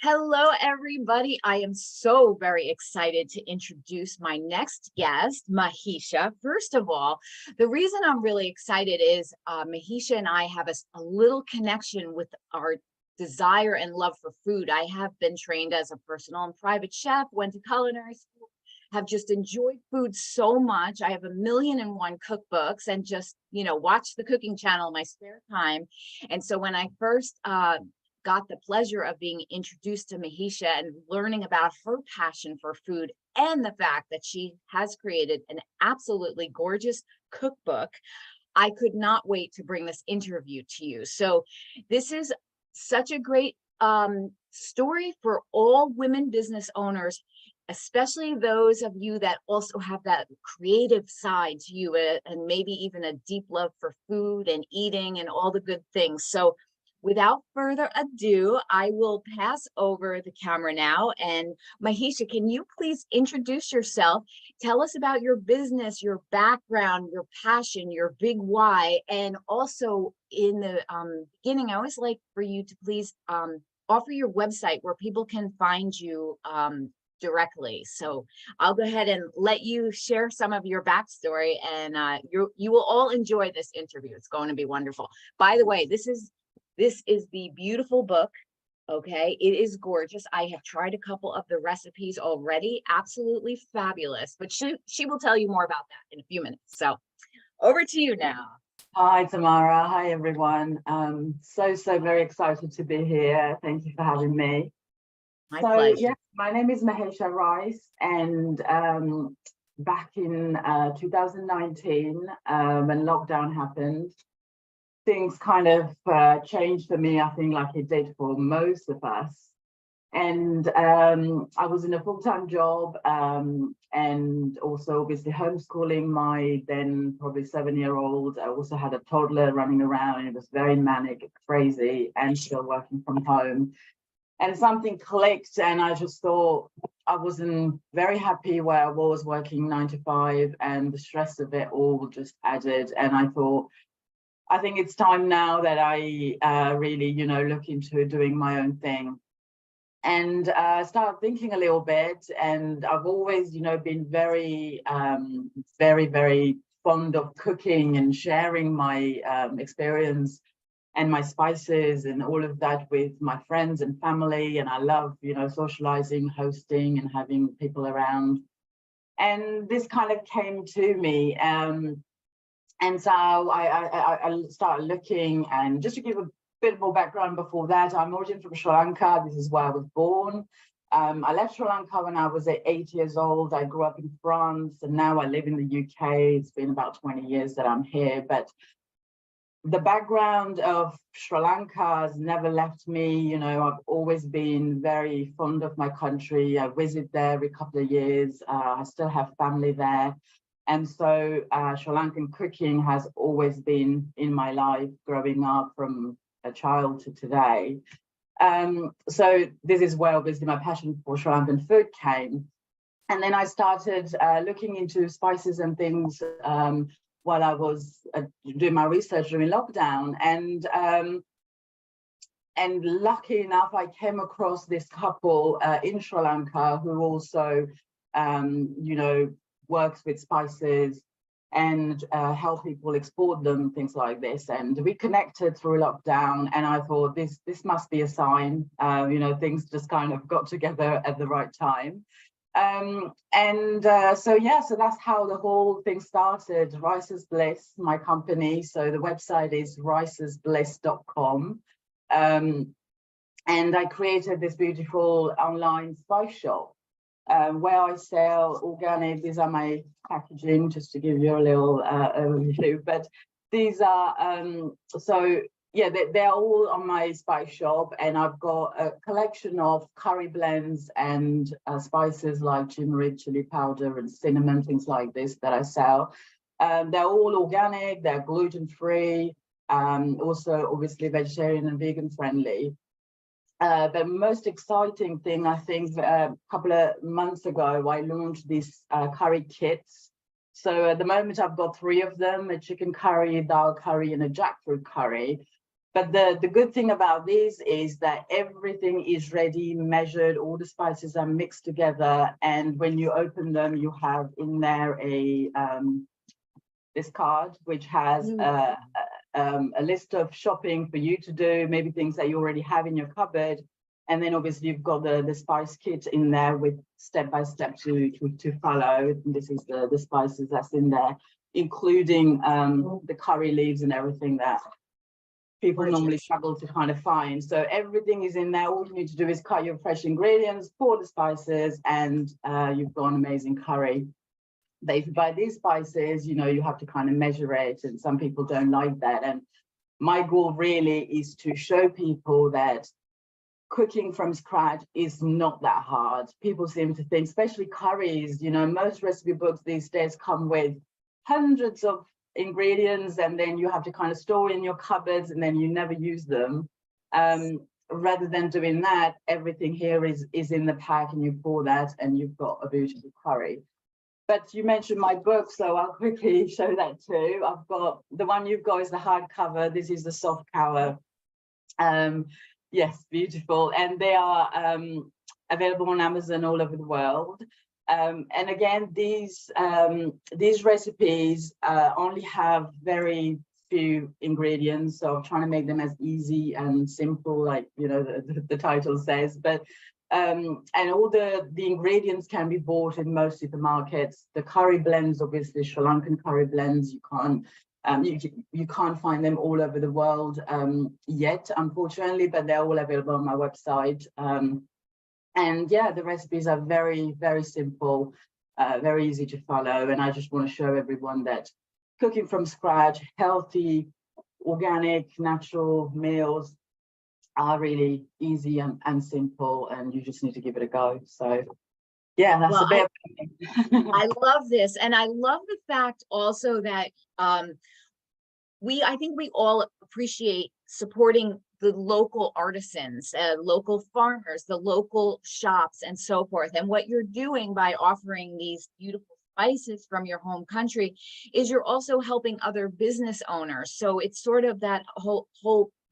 Hello, everybody. I am so very excited to introduce my next guest, Mahisha. First of all, the reason I'm really excited is Mahisha and I have a little connection with our desire and love for food. I have been trained as a personal and private chef, went to culinary school, have just enjoyed food so much. I have 1,000,001 cookbooks and just, watch the cooking channel in my spare time. And so when I first got the pleasure of being introduced to Mahisha and learning about her passion for food and the fact that she has created an absolutely gorgeous cookbook, I could not wait to bring this interview to you. So this is such a great story for all women business owners, especially those of you that also have that creative side to you, and maybe even a deep love for food and eating and all the good things. So without further ado, I will pass over the camera now. And Mahisha, can you please introduce yourself? Tell us about your business, your background, your passion, your big why. And also in the beginning, I always like for you to please offer your website where people can find you directly. So I'll go ahead and let you share some of your backstory, and you will all enjoy this interview. It's going to be wonderful. By the way, this is the beautiful book. Okay, it is gorgeous. I have tried a couple of the recipes already. Absolutely fabulous. But she will tell you more about that in a few minutes. So over to you now. Hi, Tamara. Hi, everyone. So very excited to be here. Thank you for having me. My pleasure. Yeah, my name is Mahisha Rice, and back in 2019, when lockdown happened, things kind of changed for me, I think, like it did for most of us. And I was in a full-time job, and also obviously homeschooling my then probably 7-year-old. I also had a toddler running around, and it was very manic, crazy, and still working from home. And something clicked, and I just thought I wasn't very happy where I was working 9 to 5, and the stress of it all just added. And I thought, I think it's time now that I really, look into doing my own thing. And started thinking a little bit. And I've always, been very, very fond of cooking and sharing my experience and my spices and all of that with my friends and family. And I love, socializing, hosting, and having people around. And this kind of came to me. And so I started looking, and just to give a bit more background before that, I'm originally from Sri Lanka. This is where I was born. I left Sri Lanka when I was 8 years old. I grew up in France, and now I live in the UK. It's been about 20 years that I'm here, but the background of Sri Lanka has never left me. I've always been very fond of my country. I visit there every couple of years. I still have family there. And so Sri Lankan cooking has always been in my life growing up from a child to today. So this is where obviously my passion for Sri Lankan food came. And then I started looking into spices and things while I was doing my research during lockdown. And lucky enough, I came across this couple in Sri Lanka who also, works with spices and help people export them, things like this. And we connected through lockdown, and I thought this must be a sign. Things just kind of got together at the right time. So that's how the whole thing started. Rice's Bliss, my company. So the website is ricesbliss.com. And I created this beautiful online spice shop where I sell organic. These are my packaging, just to give you a little overview. But these are, they're all on my spice shop, and I've got a collection of curry blends and spices like turmeric, chili powder, and cinnamon, things like this that I sell. They're all organic, they're gluten-free, also obviously vegetarian and vegan friendly. The most exciting thing, I think, a couple of months ago, I launched these curry kits. So at the moment, I've got 3 of them: a chicken curry, dal curry, and a jackfruit curry. But the good thing about these is that everything is ready, measured, all the spices are mixed together. And when you open them, you have in there this card, which has a list of shopping for you to do, maybe things that you already have in your cupboard. And then obviously you've got the spice kit in there with step-by-step to follow. And this is the spices that's in there, including the curry leaves and everything that people normally struggle to kind of find. So everything is in there. All you need to do is cut your fresh ingredients, pour the spices, and you've got an amazing curry. But if you buy these spices, you know, you have to kind of measure it, and some people don't like that. And my goal really is to show people that cooking from scratch is not that hard. People seem to think, especially curries, you know, most recipe books these days come with hundreds of ingredients, and then you have to kind of store in your cupboards, and then you never use them. Rather than doing that, everything here is in the pack, and you pour that and you've got a beautiful curry. But you mentioned my book, so I'll quickly show that too. I've got the one you've got is the hardcover. This is the soft cover. Yes, beautiful. And they are available on Amazon all over the world. And again, these recipes only have very few ingredients, so I'm trying to make them as easy and simple, like, you know, the title says. But and all the ingredients can be bought in most supermarkets. The curry blends, obviously Sri Lankan curry blends, you can't find them all over the world yet, unfortunately, but they're all available on my website. And yeah, the recipes are very, very simple, very easy to follow. And I just want to show everyone that cooking from scratch, healthy, organic, natural meals are really easy and simple, and you just need to give it a go. So yeah, that's a bit. I love this. And I love the fact also that I think we all appreciate supporting the local artisans, local farmers, the local shops, and so forth. And what you're doing by offering these beautiful spices from your home country is you're also helping other business owners. So it's sort of that whole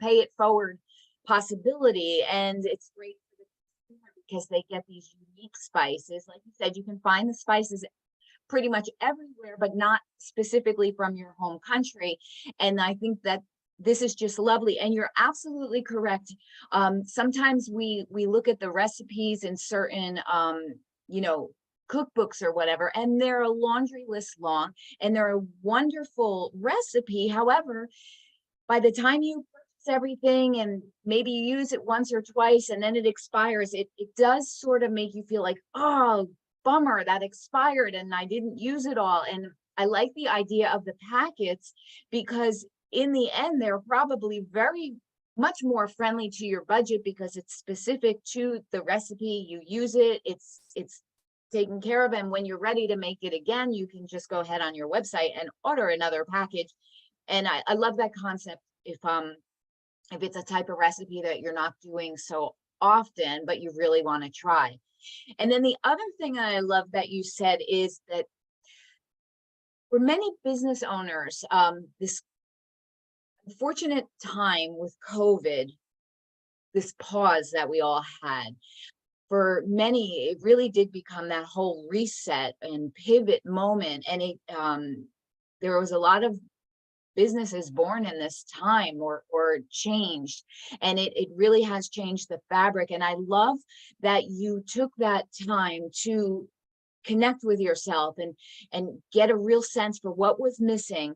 pay it forward possibility. And it's great for the consumer because they get these unique spices. Like you said, you can find the spices pretty much everywhere, but not specifically from your home country. And I think that this is just lovely. And you're absolutely correct. Sometimes we look at the recipes in certain, you know, cookbooks or whatever, and they're a laundry list long, and they're a wonderful recipe. However, by the time you purchase everything and maybe you use it once or twice and then it expires, it does sort of make you feel like, oh, bummer, that expired and I didn't use it all. And I like the idea of the packets because in the end, they're probably very much more friendly to your budget because it's specific to the recipe. You use it, it's taken care of. And when you're ready to make it again, you can just go ahead on your website and order another package. And I love that concept if it's a type of recipe that you're not doing so often, but you really want to try. And then the other thing I love that you said is that for many business owners, this unfortunate time with COVID, this pause that we all had, for many, it really did become that whole reset and pivot moment. And there was a lot of businesses born in this time or changed, and it really has changed the fabric. And I love that you took that time to connect with yourself and get a real sense for what was missing,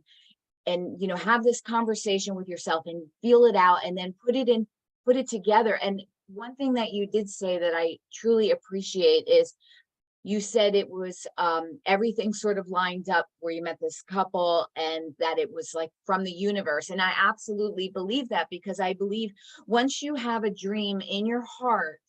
and, you know, have this conversation with yourself and feel it out and then put it together. And one thing that you did say that I truly appreciate is you said it was everything sort of lined up where you met this couple and that it was like from the universe. And I absolutely believe that, because I believe once you have a dream in your heart,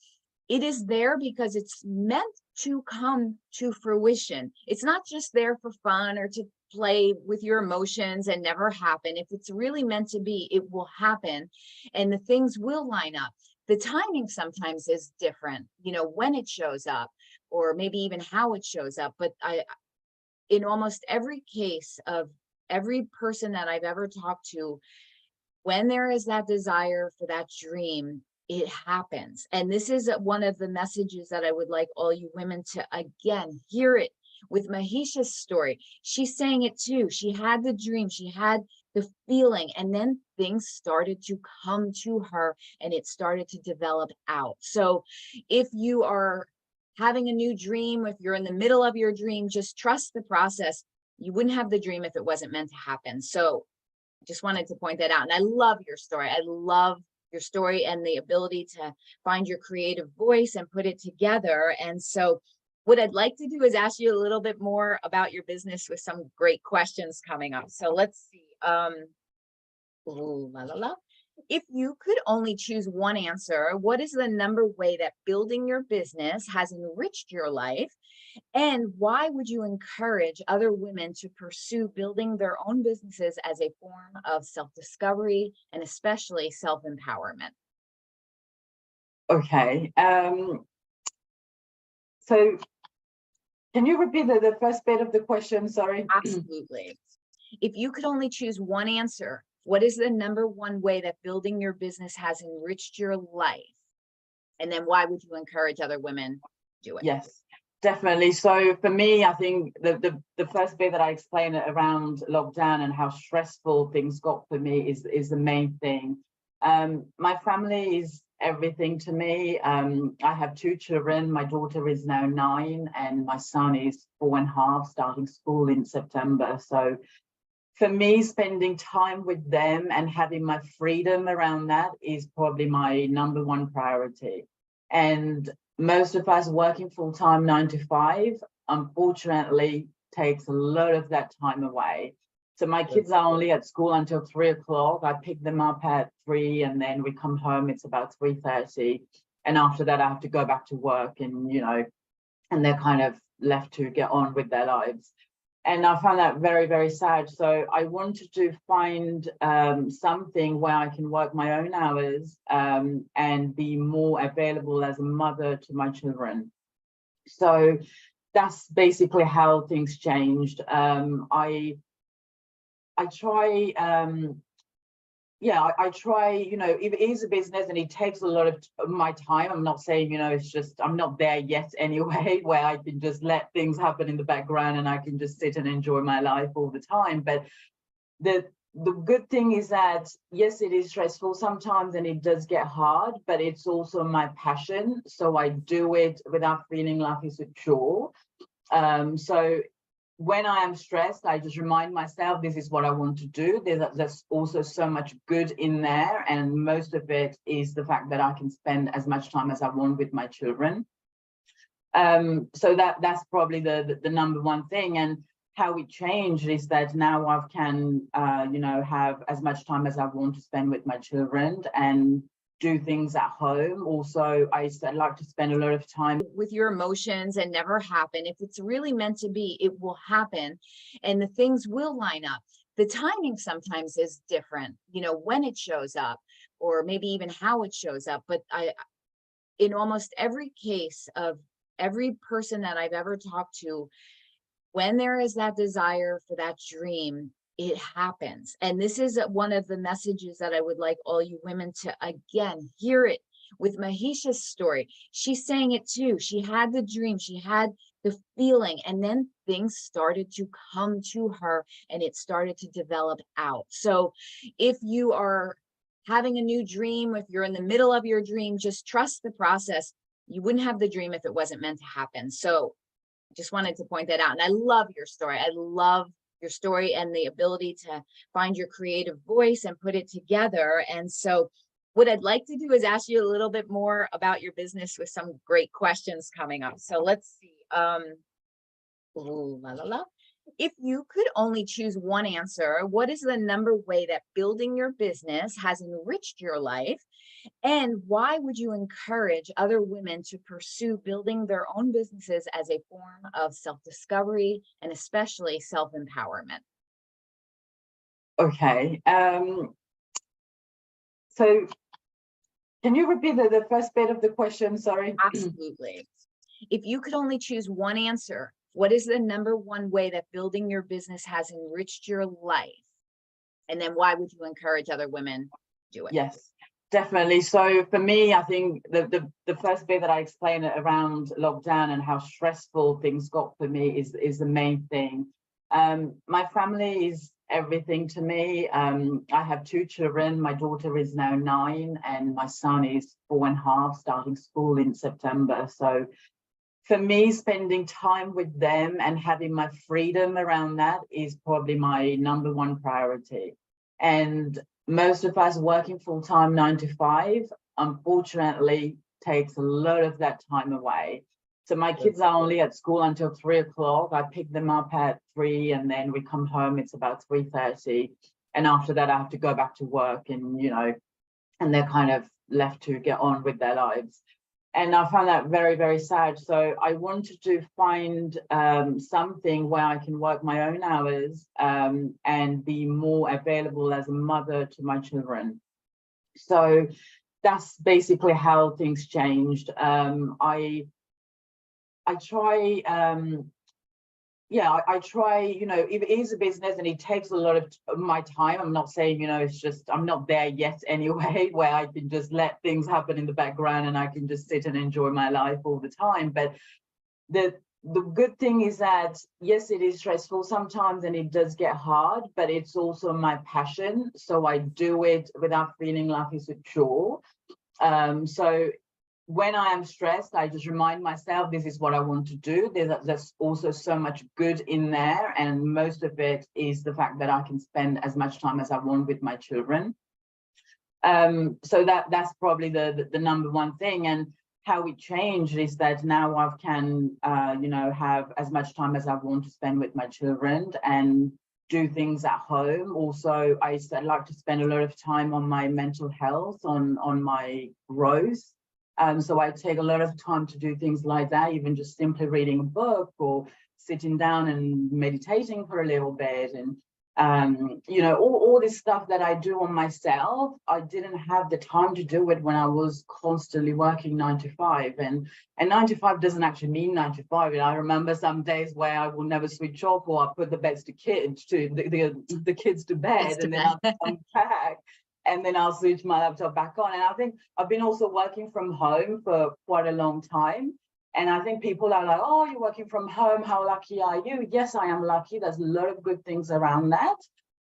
it is there because it's meant to come to fruition. It's not just there for fun or to play with your emotions and never happen. If it's really meant to be, it will happen and the things will line up. The timing sometimes is different, you know, when it shows up or maybe even how it shows up. But in almost every case of every person that I've ever talked to, when there is that desire for that dream, it happens. And this is one of the messages that I would like all you women to, again, hear it with Mahisha's story. She's saying it too. She had the dream, she had the feeling, and then things started to come to her and it started to develop out. So if you are having a new dream, if you're in the middle of your dream, just trust the process. You wouldn't have the dream if it wasn't meant to happen. So just wanted to point that out. And I love your story. I love your story and the ability to find your creative voice and put it together. And so what I'd like to do is ask you a little bit more about your business with some great questions coming up. So let's see. Ooh, la, la, la. If you could only choose one answer, what is the number way that building your business has enriched your life? And why would you encourage other women to pursue building their own businesses as a form of self-discovery and especially self-empowerment? Okay. So can you repeat the first bit of the question? Sorry. Absolutely. If you could only choose one answer, what is the number one way that building your business has enriched your life? And then why would you encourage other women to do it? Yes, definitely. So for me, I think the first bit that I explained around lockdown and how stressful things got for me is the main thing. My family is everything to me. I have two children. My daughter is now 9 and my son is 4.5, starting school in September. So for me, spending time with them and having my freedom around that is probably my number one priority. And most of us working full-time 9 to 5, unfortunately, takes a lot of that time away. So my kids are only at school until 3 o'clock. I pick them up at 3 and then we come home, it's about 3:30. And after that, I have to go back to work and, and they're kind of left to get on with their lives. And I found that very, very sad. So I wanted to find something where I can work my own hours and be more available as a mother to my children. So that's basically how things changed. I try, I try, if it is a business and it takes a lot of my time, I'm not saying, it's just, I'm not there yet anyway, where I can just let things happen in the background and I can just sit and enjoy my life all the time. But the good thing is that, yes, it is stressful sometimes and it does get hard, but it's also my passion. So I do it without feeling like it's a chore. So when I am stressed, I just remind myself this is what I want to do. There's also so much good in there. And most of it is the fact that I can spend as much time as I want with my children. So that's probably the number one thing. And how it changed is that now I can, have as much time as I want to spend with my children and do things at home. Also, I like to spend a lot of time with your emotions and never happen. If it's really meant to be, it will happen and the things will line up. The timing sometimes is different, when it shows up or maybe even how it shows up. But in almost every case of every person that I've ever talked to, when there is that desire for that dream, it happens. And this is one of the messages that I would like all you women to, again, hear it with Mahisha's story. She's saying it too. She had the dream, she had the feeling, and then things started to come to her and it started to develop out. So if you are having a new dream, if you're in the middle of your dream, just trust the process. You wouldn't have the dream if it wasn't meant to happen. So just wanted to point that out. And I love your story. I love your story and the ability to find your creative voice and put it together. And so what I'd like to do is ask you a little bit more about your business with some great questions coming up. So let's see. Ooh, la, la, la. If you could only choose one answer, what is the number way that building your business has enriched your life? And why would you encourage other women to pursue building their own businesses as a form of self-discovery and especially self-empowerment? Okay. So can you repeat the first bit of the question? Sorry. Absolutely. If you could only choose one answer, what is the number one way that building your business has enriched your life? And then why would you encourage other women to do it? Yes, definitely. So for me, I think the first bit that I explained around lockdown and how stressful things got for me is the main thing. My family is everything to me. I have two children. My daughter is now 9 and my son is 4.5, starting school in September. So for me, spending time with them and having my freedom around that is probably my number one priority. And most of us working full-time 9 to 5, unfortunately, takes a lot of that time away. So my kids are only at school until 3 o'clock. I pick them up at 3 and then we come home, it's about 3:30. And after that, I have to go back to work and, and they're kind of left to get on with their lives. And I found that very, very sad. So I wanted to find something where I can work my own hours and be more available as a mother to my children. So that's basically how things changed. I try, I try, if it is a business and it takes a lot of my time, I'm not saying, it's just, I'm not there yet anyway, where I can just let things happen in the background and I can just sit and enjoy my life all the time. But the good thing is that, yes, it is stressful sometimes and it does get hard, but it's also my passion. So I do it without feeling like it's a chore. So when I am stressed, I just remind myself, this is what I want to do. There's also so much good in there. And most of it is the fact that I can spend as much time as I want with my children. So that's probably the number one thing. And how it changed is that now I can, have as much time as I want to spend with my children and do things at home. Also, I like to spend a lot of time on my mental health, on my growth. So I take a lot of time to do things like that, even just simply reading a book or sitting down and meditating for a little bit. And, all this stuff that I do on myself, I didn't have the time to do it when I was constantly working 9 to 5. And 9 to 5 doesn't actually mean 9 to 5. And I remember some days where I will never switch off, or I put the kids to bed and then I'll come back. And then I'll switch my laptop back on. And I think I've been also working from home for quite a long time. And I think people are like, oh, you're working from home. How lucky are you? Yes, I am lucky. There's a lot of good things around that.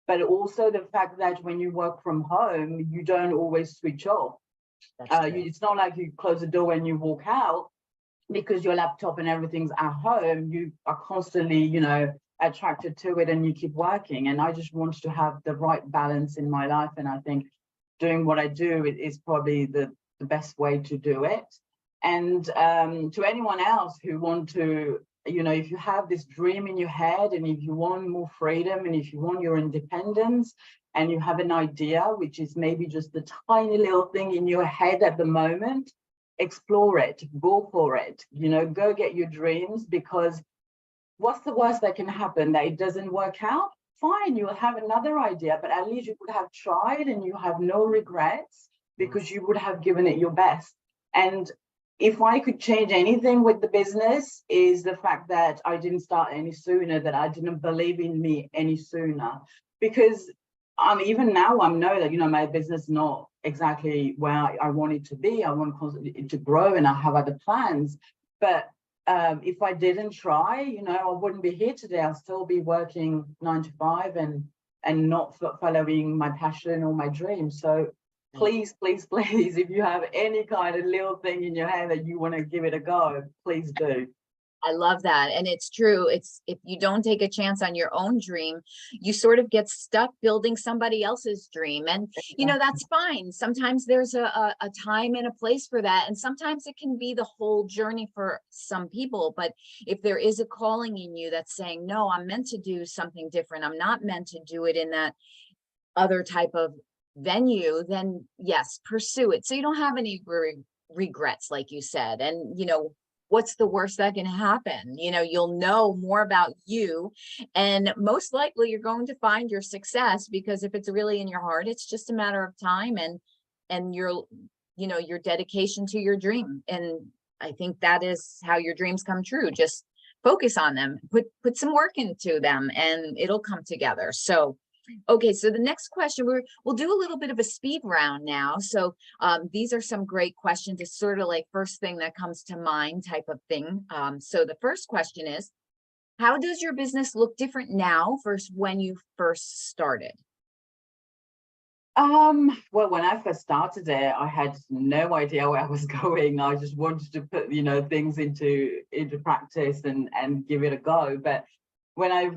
But also the fact that when you work from home, you don't always switch off. It's not like you close the door and you walk out because your laptop and everything's at home. You are constantly, attracted to it and you keep working. And I just wanted to have the right balance in my life. And I think doing what I do is probably the best way to do it. And to anyone else who want to, if you have this dream in your head and if you want more freedom and if you want your independence and you have an idea, which is maybe just the tiny little thing in your head at the moment, explore it, go for it, go get your dreams, because what's the worst that can happen? That it doesn't work out? Fine, you'll have another idea, but at least you would have tried and you have no regrets because you would have given it your best. And if I could change anything with the business, is the fact that I didn't start any sooner, that I didn't believe in me any sooner. Because even now I know that, my business is not exactly where I want it to be. I want it to grow and I have other plans. But if I didn't try, I wouldn't be here today. I'll still be working 9 to 5 and not following my passion or my dream. So please, please, please, if you have any kind of little thing in your head that you want to give it a go, please do. I love that. And it's true. It's, if you don't take a chance on your own dream, you sort of get stuck building somebody else's dream. And, that's fine. Sometimes there's a time and a place for that. And sometimes it can be the whole journey for some people. But if there is a calling in you that's saying, no, I'm meant to do something different, I'm not meant to do it in that other type of venue, then yes, pursue it. So you don't have any regrets, like you said. And, what's the worst that can happen? You'll know more about you, and most likely you're going to find your success, because if it's really in your heart, it's just a matter of time and your dedication to your dream. And I think that is how your dreams come true. Just focus on them, put some work into them, and it'll come together. So Okay, so the next question, we'll do a little bit of a speed round now. So these are some great questions. It's sort of like first thing that comes to mind type of thing. So the first question is, how does your business look different now versus when you first started? Well, when I first started it, I had no idea where I was going. I just wanted to put, things into practice and give it a go. But when I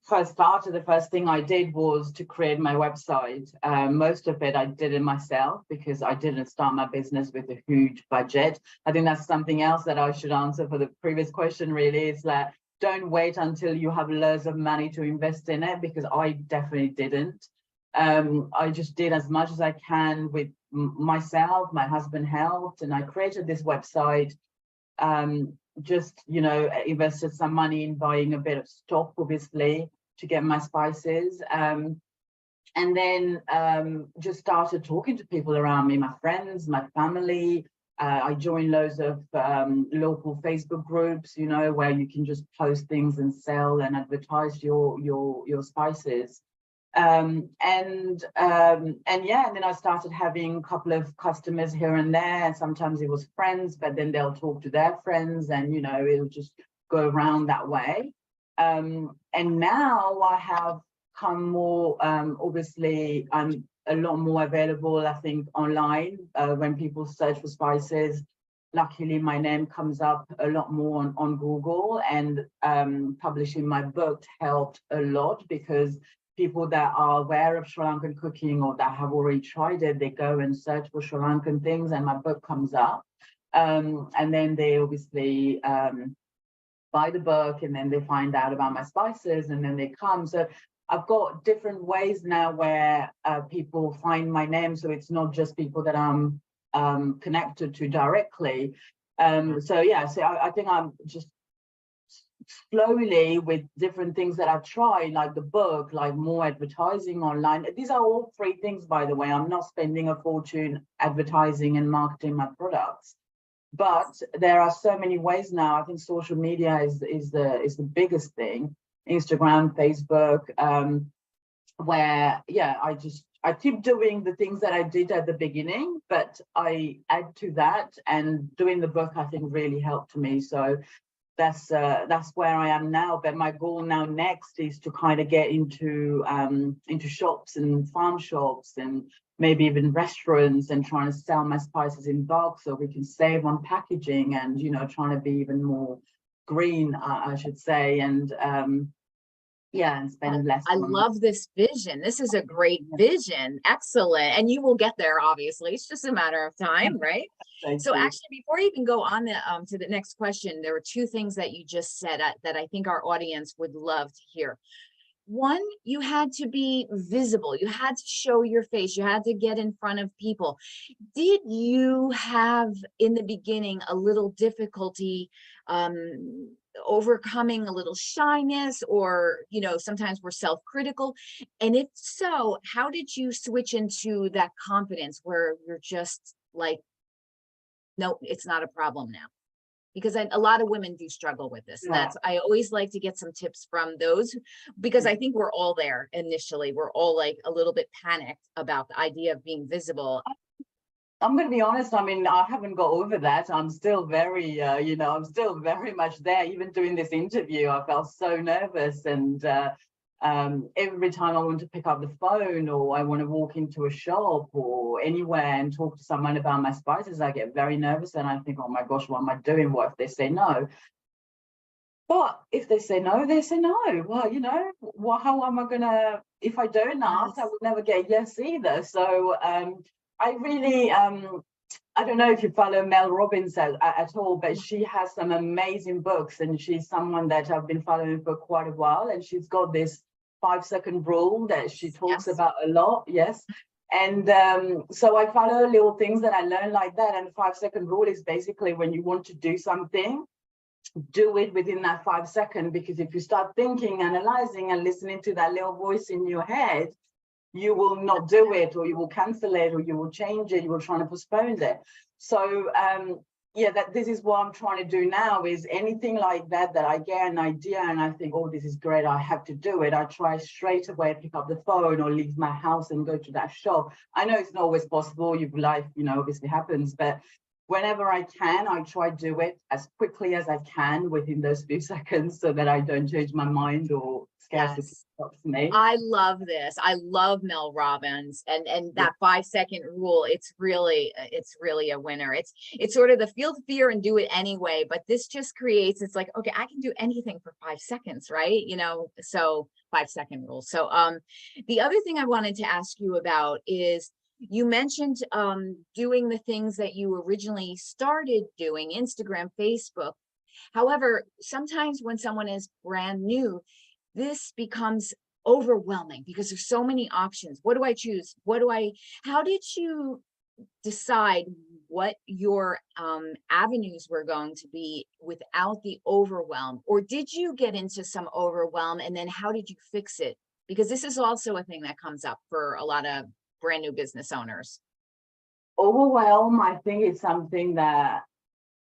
first started, the first thing I did was to create my website. Most of it I did it myself because I didn't start my business with a huge budget. I think that's something else that I should answer for the previous question, really, is that don't wait until you have loads of money to invest in it, because I definitely didn't. I just did as much as I can with myself. My husband helped, and I created this website. Just invested some money in buying a bit of stock, obviously, to get my spices, and then just started talking to people around me, my friends, my family. I joined loads of local Facebook groups, where you can just post things and sell and advertise your spices. And yeah, and then I started having a couple of customers here and there, and sometimes it was friends, but then they'll talk to their friends, and it'll just go around that way. And now I have come more, obviously I'm a lot more available, I think, online. When people search for spices, luckily my name comes up a lot more on Google, and publishing my book helped a lot, because people that are aware of Sri Lankan cooking or that have already tried it, they go and search for Sri Lankan things, and my book comes up. And then they obviously buy the book, and then they find out about my spices, and then they come. So I've got different ways now where people find my name. So it's not just people that I'm connected to directly. So yeah, so I think I'm just slowly, with different things that I've tried, like the book, like more advertising online. These are all free things, by the way. I'm not spending a fortune advertising and marketing my products, but there are so many ways now. I think social media is the biggest thing. Instagram, Facebook, where I keep doing the things that I did at the beginning, but I add to that, and doing the book, I think, really helped me. So that's where I am now. But my goal now next is to kind of get into shops and farm shops, and maybe even restaurants, and trying to sell my spices in bulk, so we can save on packaging, and trying to be even more green, I should say, and yeah, and spend less I on. love this vision. This is a great vision. Excellent. And you will get there, obviously. It's just a matter of time, right? So actually, before you even go on to the next question, there were two things that you just said that I think our audience would love to hear. One, you had to be visible. You had to show your face. You had to get in front of people. Did you have, in the beginning, a little difficulty overcoming a little shyness, or sometimes we're self-critical? And if so, how did you switch into that confidence where you're just like, no, it's not a problem now? Because a lot of women do struggle with this, and I always like to get some tips from those, because I think we're all there initially. We're all like a little bit panicked about the idea of being visible. I'm going to be honest. I mean, I haven't got over that. I'm still very, I'm still very much there. Even doing this interview, I felt so nervous. And every time I want to pick up the phone, or I want to walk into a shop or anywhere and talk to someone about my spices, I get very nervous, and I think, oh my gosh, what am I doing? What if they say no? But if they say no, they say no. Well, how am I going to, if I don't ask, I will never get a yes either. So I really, I don't know if you follow Mel Robbins at all, but she has some amazing books, and she's someone that I've been following for quite a while. And she's got this 5-second rule that she talks about a lot. Yes. And so I follow little things that I learned like that. And the 5-second rule is basically, when you want to do something, do it within that 5 seconds, because if you start thinking, analyzing, and listening to that little voice in your head, you will not do it, or you will cancel it, or you will change it, you will try to postpone it. So yeah, that this is what I'm trying to do now, is anything like that, that I get an idea and I think, oh, this is great, I have to do it. I try straight away, pick up the phone or leave my house and go to that shop. I know it's not always possible, your life, obviously happens, but whenever I can, I try to do it as quickly as I can within those few seconds so that I don't change my mind or scarcity Yes. stops me. I love this. I love Mel Robbins and that 5 second rule. It's really a winner. It's sort of the feel the fear and do it anyway. But this just creates, it's like, okay, I can do anything for 5 seconds, right? So 5 second rule. So the other thing I wanted to ask you about is you mentioned doing the things that you originally started doing, Instagram, Facebook. However, sometimes when someone is brand new, this becomes overwhelming because there's so many options. What do I choose? How did you decide what your avenues were going to be without the overwhelm? Or did you get into some overwhelm and then how did you fix it? Because this is also a thing that comes up for a lot of brand new business owners. Overwhelm, I think, is something that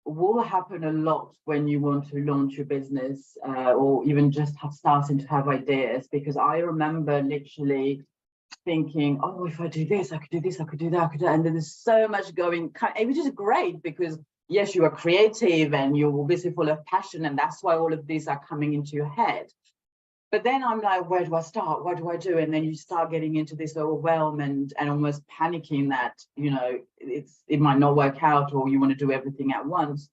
will happen a lot when you want to launch your business, or even just starting to have ideas, because I remember literally thinking, oh, if I do this, I could do this, I could do that, I could do that. And then there's so much going, which is great because yes, you are creative and you're obviously full of passion, and that's why all of these are coming into your head. But then I'm like, where do I start? What do I do? And then you start getting into this overwhelm and almost panicking that, it might not work out or you want to do everything at once.